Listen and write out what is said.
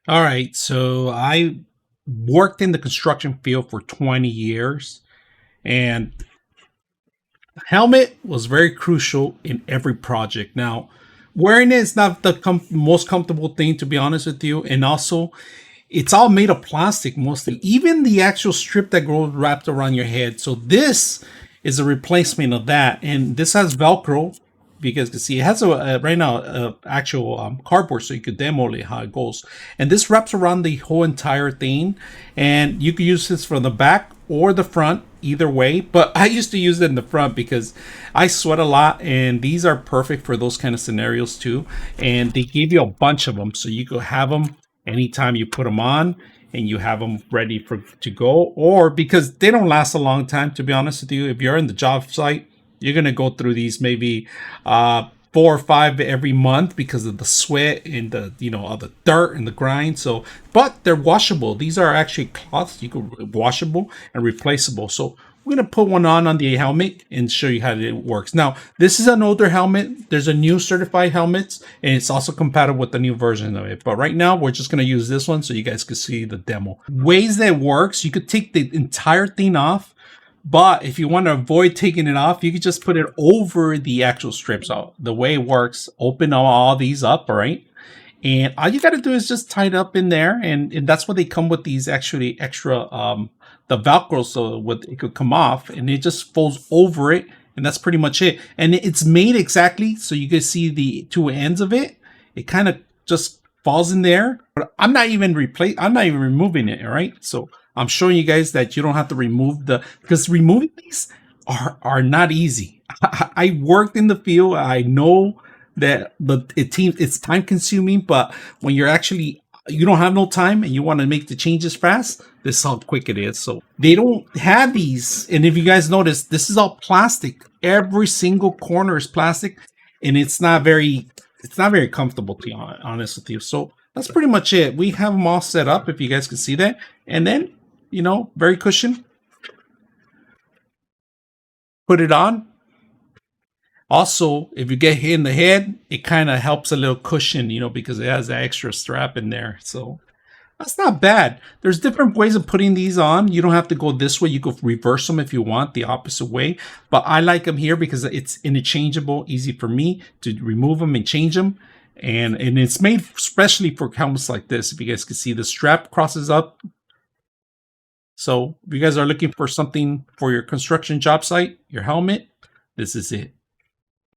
All right, so I worked in the construction field for 20 years, and helmet was very crucial in every project. Now, wearing it is not the most comfortable thing, to be honest with you, and also it's all made of plastic mostly, even the actual strip that goes wrapped around your head. So this is a replacement of that, and this has Velcro because you see it has a right now actual cardboard, so you could demo it how it goes. And this wraps around the whole entire thing, and you can use this from the back or the front, either way. But I used to use it in the front because I sweat a lot, and these are perfect for those kind of scenarios too. And they give you a bunch of them, so you could have them anytime you put them on, and you have them ready for to go. Or because they don't last a long time, to be honest with you, if you're in the job site, you're gonna go through these maybe 4 or 5 every month because of the sweat and the all the dirt and the grind. So, but they're washable. These are actually cloths. You could washable and replaceable. So we're gonna put one on the helmet and show you how it works. Now, this is an older helmet. There's a new certified helmets, and it's also compatible with the new version of it. But right now, we're just gonna use this one so you guys can see the demo. Ways that it works, you could take the entire thing off, but if you want to avoid taking it off, you can just put it over the actual strips. So the way it works, open all these up, all right? And all you got to do is just tie it up in there. And that's what they come with, these actually extra, the Velcro, so it could come off and it just folds over it. And that's pretty much it. And it's made exactly so you can see the two ends of it. It kind of just falls in there, but I'm not even removing it. All right. So I'm showing you guys that you don't have to remove because removing these are not easy. I worked in the field. I know that it's time consuming, but when you don't have no time and you want to make the changes fast, this is how quick it is. So they don't have these. And if you guys notice, this is all plastic. Every single corner is plastic, and it's not very comfortable, to be honest with you. So that's pretty much it. We have them all set up, if you guys can see that. And then, very cushion. Put it on. Also, if you get hit in the head, it kind of helps a little cushion, because it has that extra strap in there. So that's not bad. There's different ways of putting these on. You don't have to go this way. You could reverse them if you want, the opposite way. But I like them here because it's interchangeable, easy for me to remove them and change them. And it's made especially for helmets like this. If you guys can see, the strap crosses up. So if you guys are looking for something for your construction job site, your helmet, this is it.